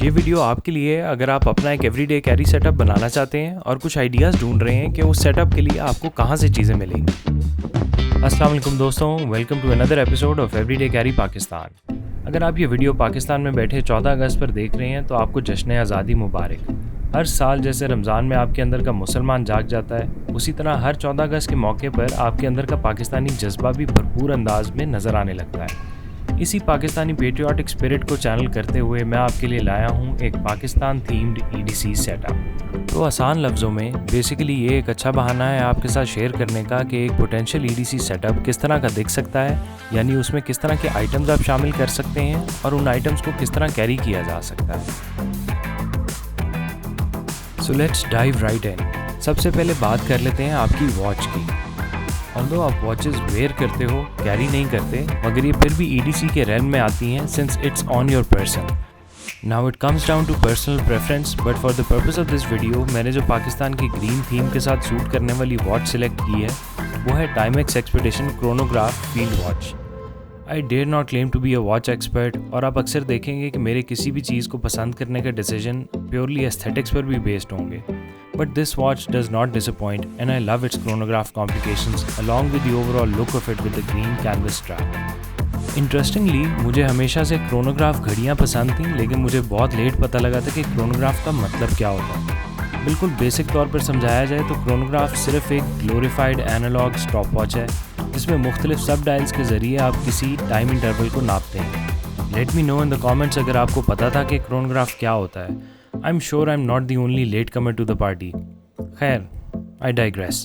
ये वीडियो आपके लिए है अगर आप अपना एक एवरीडे कैरी सेटअप बनाना चाहते हैं और कुछ आइडियाज़ ढूंढ रहे हैं कि उस सेटअप के लिए आपको कहाँ से चीज़ें मिलेंगी। अस्सलाम वालेकुम दोस्तों, welcome to another episode of everyday carry Pakistan. अगर आप ये वीडियो पाकिस्तान में बैठे 14 अगस्त पर देख रहे हैं तो आपको जश्न आज़ादी मुबारक। हर साल जैसे रमज़ान में आपके अंदर का मुसलमान जाग जाता है, उसी तरह हर 14 अगस्त के मौके पर आपके अंदर का पाकिस्तानी जज्बा भी भरपूर अंदाज में नज़र आने लगता है। इसी पाकिस्तानी पेट्रियाटिक स्पिरिट को चैनल करते हुए मैं आपके लिए लाया हूँ एक पाकिस्तान थीम्ड EDC सेटअप। तो आसान लफ्ज़ों में बेसिकली ये एक अच्छा बहाना है आपके साथ शेयर करने का कि एक पोटेंशियल EDC सेटअप किस तरह का दिख सकता है, यानी उसमें किस तरह के आइटम्स आप शामिल कर सकते हैं और उन आइटम्स को किस तरह कैरी किया जा सकता है। सो लेट्स डाइव राइट इन। सबसे पहले बात कर लेते हैं आपकी वॉच की। ऑल्दो आप वॉचेस वेयर करते हो, कैरी नहीं करते, मगर ये फिर भी EDC के रेल में आती हैं since it's on your person. Now it comes down to personal preference, but for the purpose of this video मैंने जो पाकिस्तान की ग्रीन थीम के साथ सूट करने वाली वॉच सिलेक्ट की है वो है Timex expedition chronograph field watch. I dare not claim to be a watch expert, और आप अक्सर देखेंगे कि मेरे किसी भी चीज़ को पसंद करने का डिसीजन प्योरली एस्थेटिक्स पर भी बेस्ड होंगे। But this watch does not disappoint, and I love its chronograph complications along with the overall look of it with the green canvas strap. Interestingly, मुझे हमेशा से क्रोनोग्राफ घड़ियाँ पसंद थीं, लेकिन मुझे बहुत लेट पता लगा था कि क्रोनोग्राफ का मतलब क्या होता है। बिल्कुल बेसिक तौर पर समझाया जाए तो क्रोनोग्राफ सिर्फ एक ग्लोरीफाइड एनालॉग स्टॉप वॉच है जिसमें मुख्तलिफ सब डायल्स के ज़रिए आप किसी टाइम इंटरवल को नापते हैं। Let me know in the comments अगर आपको पता था कि क्रोनोग्राफ क्या होता है। I'm sure I'm not the only latecomer to the party. खैर, I digress.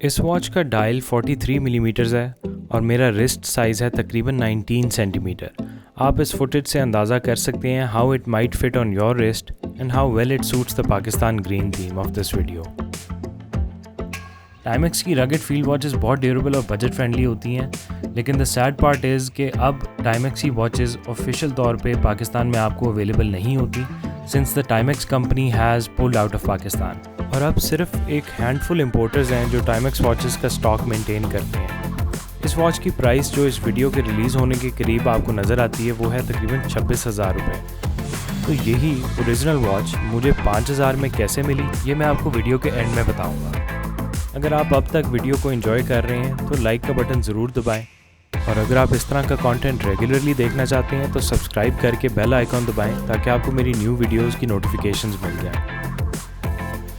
इस वॉच का डायल 43 मिलीमीटर्स है और मेरा रिस्ट साइज़ है तकरीबन 19 सेंटीमीटर। आप इस फुटेज से अंदाज़ा कर सकते हैं how it might fit on your wrist and how well it suits the Pakistan green theme of this video. Timex की रगेड फील्ड वॉचेस बहुत ड्यूरेबल और बजट फ्रेंडली होती हैं, लेकिन द सैड पार्ट इज़ कि अब टाइमेक्स की watches official तौर पे पाकिस्तान में आपको अवेलेबल नहीं होती since the Timex company has pulled out of Pakistan, और अब सिर्फ एक हैंडफुल इंपोर्टर्स हैं जो टाइमेक्स वॉचेस का स्टॉक मेंटेन करते हैं। इस वॉच की प्राइस जो इस वीडियो के रिलीज़ होने के करीब आपको नज़र आती है वो है तकरीबन 26,000 रुपये। तो यही ओरिजिनल वॉच मुझे 5,000 में कैसे मिली ये मैं आपको वीडियो के एंड में बताऊँगा। अगर आप अब तक वीडियो को एंजॉय कर रहे हैं तो लाइक का बटन ज़रूर दबाएं, और अगर आप इस तरह का कंटेंट रेगुलरली देखना चाहते हैं तो सब्सक्राइब करके बेल आइकॉन दबाएं ताकि आपको मेरी न्यू वीडियोस की नोटिफिकेशंस मिल जाएं।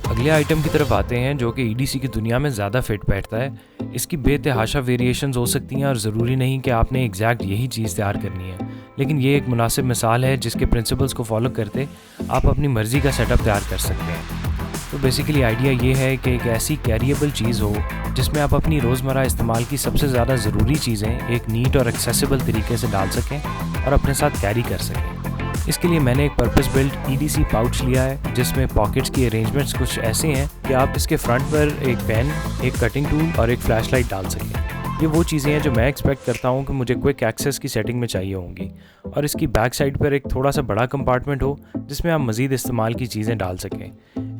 अगले आइटम की तरफ आते हैं जो कि EDC की दुनिया में ज़्यादा फिट बैठता है। इसकी बेतहाशा वेरिएशंस हो सकती हैं और ज़रूरी नहीं कि आपने एग्जैक्ट यही चीज़ तैयार करनी है, लेकिन ये एक मुनासिब मिसाल है जिसके प्रिंसिपल्स को फॉलो करते आप अपनी मर्ज़ी का सेटअप तैयार कर सकते हैं। तो बेसिकली आइडिया ये है कि एक ऐसी कैरिएबल चीज़ हो जिसमें आप अपनी रोज़मर्रा इस्तेमाल की सबसे ज़्यादा ज़रूरी चीज़ें एक नीट और एक्सेसिबल तरीके से डाल सकें और अपने साथ कैरी कर सकें। इसके लिए मैंने एक पर्पस बिल्ट EDC पाउच लिया है जिसमें पॉकेट्स की अरेंजमेंट्स कुछ ऐसे हैं कि आप इसके फ्रंट पर एक पेन, एक कटिंग टूल और एक फ्लैशलाइट डाल सकें। ये वो चीज़ें हैं जो मैं एक्सपेक्ट करता हूँ कि मुझे क्विक एक्सेस की सेटिंग में चाहिए होंगी, और इसकी बैक साइड पर एक थोड़ा सा बड़ा कंपार्टमेंट हो जिसमें आप मज़ीद इस्तेमाल की चीज़ें डाल सकें।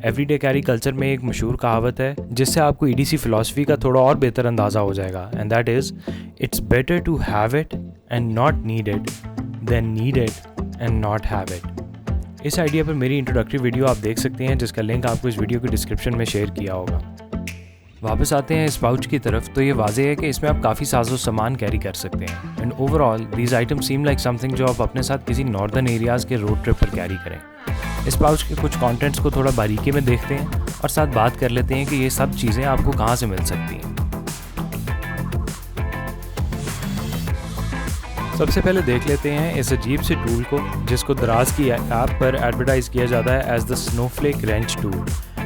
एवरीडे कैरी कल्चर में एक मशहूर कहावत है जिससे आपको EDC फ़िलासफ़ी का थोड़ा और बेहतर अंदाज़ा हो जाएगा, and that is it's better to have it and not need it then need it and not have it. इस आइडिया पर मेरी इंट्रोडक्टरी वीडियो आप देख सकते हैं जिसका लिंक आपको इस वीडियो के डिस्क्रिप्शन में शेयर किया होगा। वापस आते हैं इस पाउच की तरफ, तो ये वाज़ेह है कि इसमें आप काफ़ी साजो सामान कैरी कर सकते हैं, and overall these item seem like something जो आप अपने साथ किसी नॉर्दर्न एरियाज़ के रोड ट्रिप पर कैरी करें। इस पाउच के कुछ कंटेंट्स को थोड़ा बारीकी में देखते हैं और साथ बात कर लेते हैं कि ये सब चीज़ें आपको कहाँ से मिल सकती हैं। सबसे पहले देख लेते हैं इस अजीब से टूल को जिसको दराज की ऐप पर एडवर्टाइज किया जाता है as the snowflake wrench tool,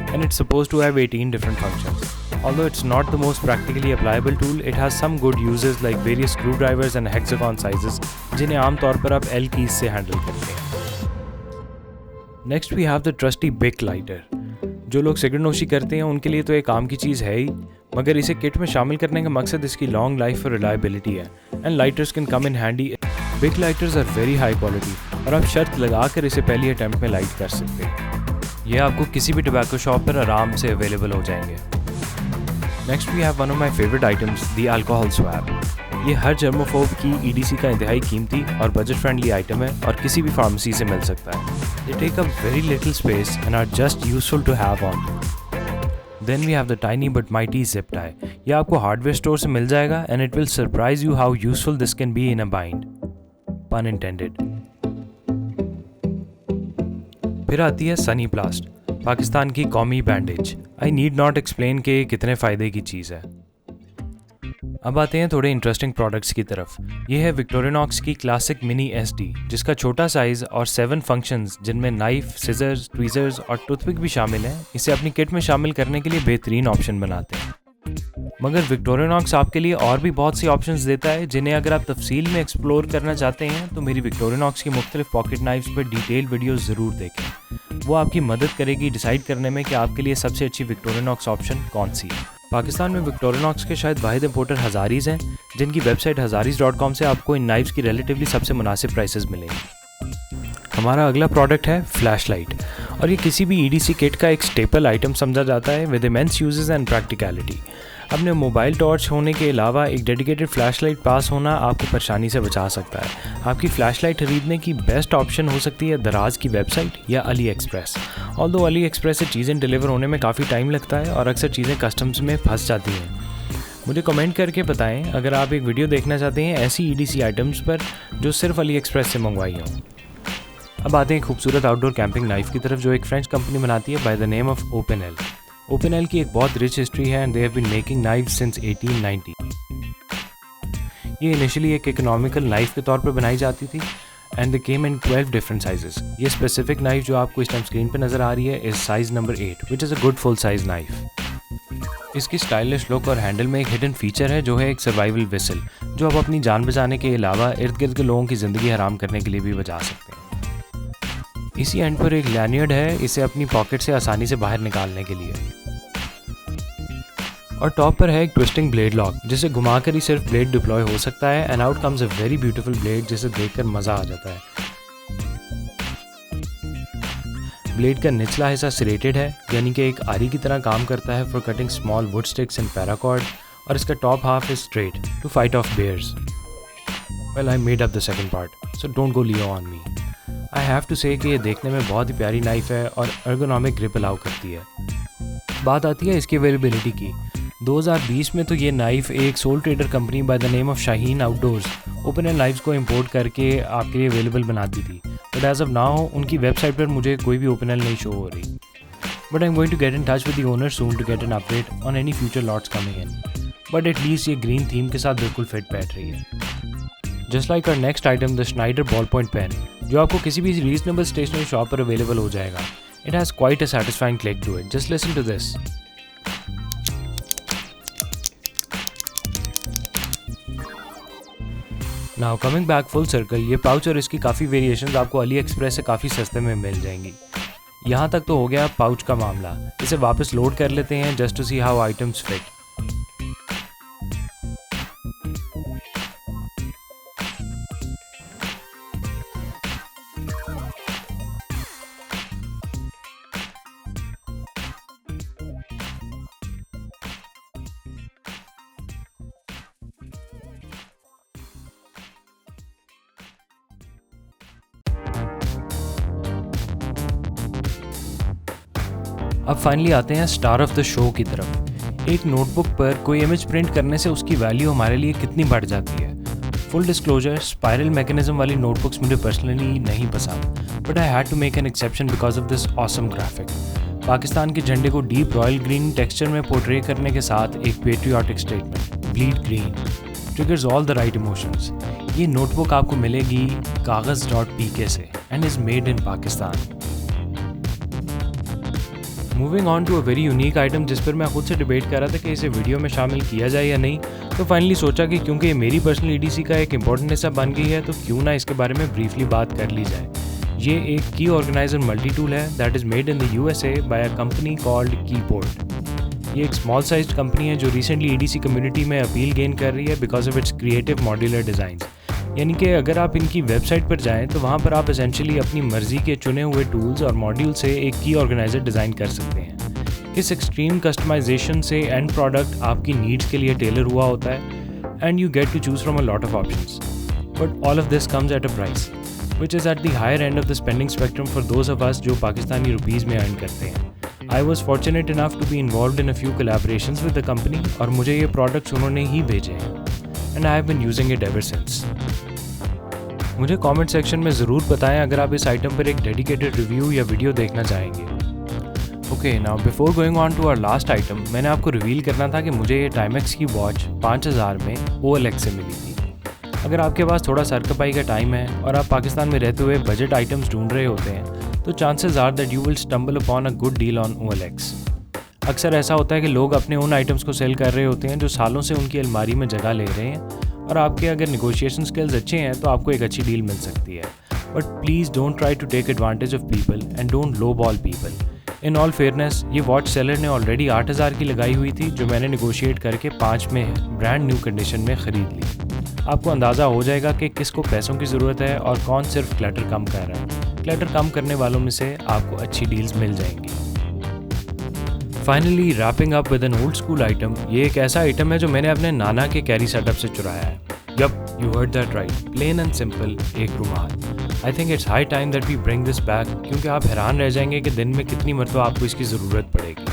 and it's suppose to have 18 different functions. Although it's not the most practically applicable tool, it has some good uses like various screwdrivers and hexagon sizes जिन्हें आमतौर पर आप L keys से handle करते हैं। Next we have the trusty Bic lighter। जो लोग cigarette नोशी करते हैं उनके लिए तो एक काम की चीज़ है ही, मगर इसे किट में शामिल करने का मकसद इसकी लॉन्ग लाइफ और रिलायबिलिटी है, and lighters can come in handy. Bic lighters are very high quality और आप शर्त लगा कर इसे पहली अटैम्प्ट में लाइट कर सकते हैं। ये आपको किसी भी टबैको शॉप पर आराम से अवेलेबल हो जाएंगे। Next we have one of my favorite items, the alcohol swab। ये हर जर्मोफोब की EDC का इंतहाई कीमती और बजट फ्रेंडली आइटम है और किसी भी फार्मेसी से मिल सकता है। They take up very little space and are just useful to have on. Then we have the tiny but mighty zip tie. ये आपको हार्डवेयर स्टोर से मिल जाएगा and it will surprise you how useful this can be in a bind. Pun intended. फिर आती है सनी प्लास्ट, पाकिस्तान की कौमी bandage. I need not explain कि ये कितने फ़ायदे की चीज़ है। अब आते हैं थोड़े इंटरेस्टिंग प्रोडक्ट्स की तरफ। ये है विक्टोरिनॉक्स की क्लासिक मिनी SD, जिसका छोटा साइज़ और 7 फंक्शंस जिनमें नाइफ, सिजर्स, ट्वीज़र्स और टूथपिक भी शामिल हैं, इसे अपनी किट में शामिल करने के लिए बेहतरीन ऑप्शन बनाते हैं। मगर विक्टोरिनॉक्स आपके लिए और भी बहुत सी ऑप्शंस देता है, जिन्हें अगर आप तफसील में एक्सप्लोर करना चाहते हैं तो मेरी विक्टोरिनॉक्स की मुख्तलिफ पॉकेट नाइफ्स पर डिटेल वीडियोस ज़रूर देखें। वो आपकी मदद करेगी डिसाइड करने में कि आपके लिए सबसे अच्छी विक्टोरिनॉक्स ऑप्शन कौन सी है। पाकिस्तान में विक्टोरिनॉक्स के शायद वाहिद इंपोर्टर हज़ारीज़ हैं, जिनकी वेबसाइट हज़ारीज़.com से आपको इन नाइफ्स की रिलेटिवली सबसे मुनासिब प्राइसेस मिलेंगे। हमारा अगला प्रोडक्ट है फ्लैश लाइट, और ये किसी भी EDC किट का एक स्टेपल आइटम समझा जाता है with immense uses and practicality. अपने मोबाइल टॉर्च होने के अलावा एक डेडिकेटेड फ्लैशलाइट पास होना आपको परेशानी से बचा सकता है। आपकी फ्लैशलाइट खरीदने की बेस्ट ऑप्शन हो सकती है दराज की वेबसाइट या Ali express. Although Ali express से चीज़ें डिलीवर होने में काफ़ी टाइम लगता है और अक्सर चीज़ें कस्टम्स में फंस जाती हैं। मुझे कमेंट करके बताएं अगर आप एक वीडियो देखना चाहते हैं ऐसी EDC आइटम्स पर जो सिर्फ अली एक्सप्रेस से मंगवाई हों। अब आते हैं खूबसूरत आउटडोर कैंपिंग नाइफ की तरफ, जो एक फ्रेंच कंपनी बनाती है by the name of Opinel. Opinel की एक बहुत रिच हिस्ट्री है and they have been making knifes since 1890। ये इनिशियली एक इकोनॉमिकल नाइफ के तौर पर बनाई जाती थी and they came in 12 different sizes. ये स्पेसिफिक नाइफ जो आपको इस टाइम स्क्रीन पर नज़र आ रही है is size number 8 which is a good full size knife. इसकी स्टाइलिश लुक और हैंडल में एक हिडन फीचर है जो है एक सर्वाइवल विसल, जो आप अपनी जान बचाने के अलावा इर्द गिर्द के लोगों की ज़िंदगी हराम करने के लिए भी बजा सकते हैं। इसी एंड पर एक लैनियर्ड है, इसे अपनी पॉकेट से आसानी से बाहर निकालने के लिए। और टॉप पर है एक ट्विस्टिंग ब्लेड लॉक, जिसे घुमाकर ही सिर्फ ब्लेड डिप्लॉय हो सकता है and out comes a very beautiful blade, जिसे देखकर मज़ा आ जाता है। ब्लेड का निचला हिस्सा सिरेटेड है, यानी कि एक आरी की तरह काम करता है for cutting small wood sticks and paracord, और इसका top half is straight to fight off bears. Well I made up the second part, so don't go Leo on me. I have to say कि ये देखने में बहुत ही प्यारी knife है और एर्गोनॉमिक ग्रिप अलाउ करती है। बात आती है इसकी अवेलेबिलिटी की। 2020 में तो ये नाइफ एक sole trader company by the name of Shaheen outdoors Opinel knives को इंपोर्ट करके आपके लिए अवेलेबल बनाती थी, बट एज ऑफ नाउ उनकी वेबसाइट पर मुझे कोई भी ओपनएल नहीं शो हो रही। But I am going to get in touch with the owner soon to get an update on any future lots coming in, but at least ये green theme के साथ बिल्कुल फिट बैठ रही है। Just like our next item the Schneider ball point pen, जो आपको किसी भी रीजनेबल स्टेशनरी शॉप पर अवेलेबल हो जाएगा। It has quite a satisfying click to it, just listen to this. Now coming back full circle, ये pouch और इसकी काफ़ी वेरिएशंस आपको अली एक्सप्रेस से काफ़ी सस्ते में मिल जाएंगी। यहाँ तक तो हो गया पाउच का मामला, इसे वापस लोड कर लेते हैं just to see how items fit. अब फाइनली आते हैं स्टार ऑफ द शो की तरफ। एक नोटबुक पर कोई इमेज प्रिंट करने से उसकी वैल्यू हमारे लिए कितनी बढ़ जाती है। फुल डिस्क्लोजर, स्पायरल मैकेनिज्म वाली नोटबुक्स मुझे पर्सनली नहीं पसंद, but I had to make an exception because of this awesome graphic. Pakistan के झंडे को डीप रॉयल ग्रीन टेक्सचर में पोर्ट्रे करने के साथ एक patriotic statement, bleed green, triggers all the right emotions. ये नोटबुक आपको मिलेगी कागज़.pk से and is made in Pakistan. Moving on to a very unique item, जिस पर मैं खुद से डिबेट कर रहा था कि इसे वीडियो में शामिल किया जाए या नहीं, तो फाइनली सोचा कि क्योंकि ये मेरी पर्सनल EDC का एक इंपॉर्टेंट हिस्सा बन गई है तो क्यों ना इसके बारे में ब्रीफली बात कर ली जाए। ये एक की ऑर्गेनाइजर मल्टी टूल है that is made in the USA by a company called keyboard. ये एक स्मॉल साइज्ड कंपनी है जो रिसेंटली EDC कम्युनिटी में अपील गेन कर रही है because of its creative modular design. यानी कि अगर आप इनकी वेबसाइट पर जाएं तो वहाँ पर आप एसेंशियली अपनी मर्ज़ी के चुने हुए टूल्स और मॉड्यूल से एक की ऑर्गेनाइजर डिज़ाइन कर सकते हैं। इस एक्सट्रीम कस्टमाइजेशन से एंड प्रोडक्ट आपकी नीड्स के लिए टेलर हुआ होता है and you get to choose from a lot of options. But all of this comes at a price, which is at the higher end of the spending spectrum for those of us जो Pakistani rupees में earn करते हैं. I was fortunate enough to be involved in a few collaborations with the company और मुझे ये products उन्होंने ही भेजे हैं and I have been using it ever since. मुझे कमेंट सेक्शन में ज़रूर बताएं अगर आप इस आइटम पर एक डेडिकेटेड रिव्यू या वीडियो देखना चाहेंगे. Okay, now before going on to our last item, मैंने आपको रिवील करना था कि मुझे ये टाइमेक्स की वॉच 5000 में OLX से मिली थी. अगर आपके पास थोड़ा सरकपाई का टाइम है और आप पाकिस्तान में रहते हुए बजट आइटम्स ढूंढ रहे होते हैं तो chances are that you will stumble upon a good deal on OLX. अक्सर ऐसा होता है कि लोग अपने उन आइटम्स को सेल कर रहे होते हैं जो सालों से उनकी अलमारी में जगह ले रहे हैं और आपके अगर नेगोशिएशन स्किल्स अच्छे हैं तो आपको एक अच्छी डील मिल सकती है. But please don't try to take advantage of people and don't low ball people. In all fairness, ये वॉच सेलर ने ऑलरेडी 8000 की लगाई हुई थी जो मैंने नेगोशिएट करके 5 में ब्रांड न्यू कंडीशन में ख़रीद ली. आपको अंदाज़ा हो जाएगा कि किसको पैसों की ज़रूरत है और कौन सिर्फ क्लटर कम कर रहा है. क्लटर कम करने वालों में से आपको अच्छी डील्स मिल जाएंगी. Finally wrapping up with an old school item, ये एक ऐसा आइटम है जो मैंने अपने नाना के कैरी सेटअप से चुराया है. Yup, you heard that right, plain and simple एक रुमाल. I think it's high time that we bring this back, क्योंकि आप हैरान रह जाएंगे कि दिन में कितनी मरतबा आपको इसकी ज़रूरत पड़ेगी.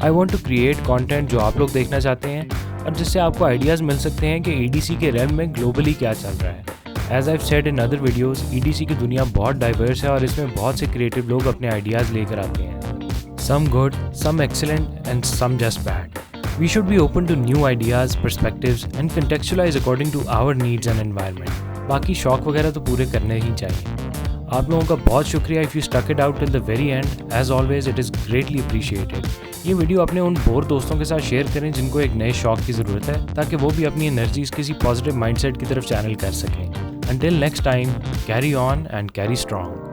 I want to create content जो आप लोग देखना चाहते हैं और जिससे आपको आइडियाज़ मिल सकते हैं कि EDC के रेम में ग्लोबली क्या चल रहा है. As I said in other videos, EDC की दुनिया बहुत डाइवर्स है और इसमें बहुत से क्रिएटिव लोग अपने आइडियाज़ लेकर आते हैं. Some good, some excellent and some just bad. We should be open to new ideas, perspectives and contextualize according to our needs and environment. बाकी शौक वगैरह तो पूरे करने ही चाहिए. आप लोगों का बहुत शुक्रिया if you stuck it out till the very end. As always, it is greatly appreciated. ये वीडियो अपने उन बोर दोस्तों के साथ शेयर करें जिनको एक नए शौक की ज़रूरत है ताकि वो भी अपनी एनर्जीज किसी पॉजिटिव माइंडसेट की तरफ चैनल कर सकें. Until next time, carry on and carry strong.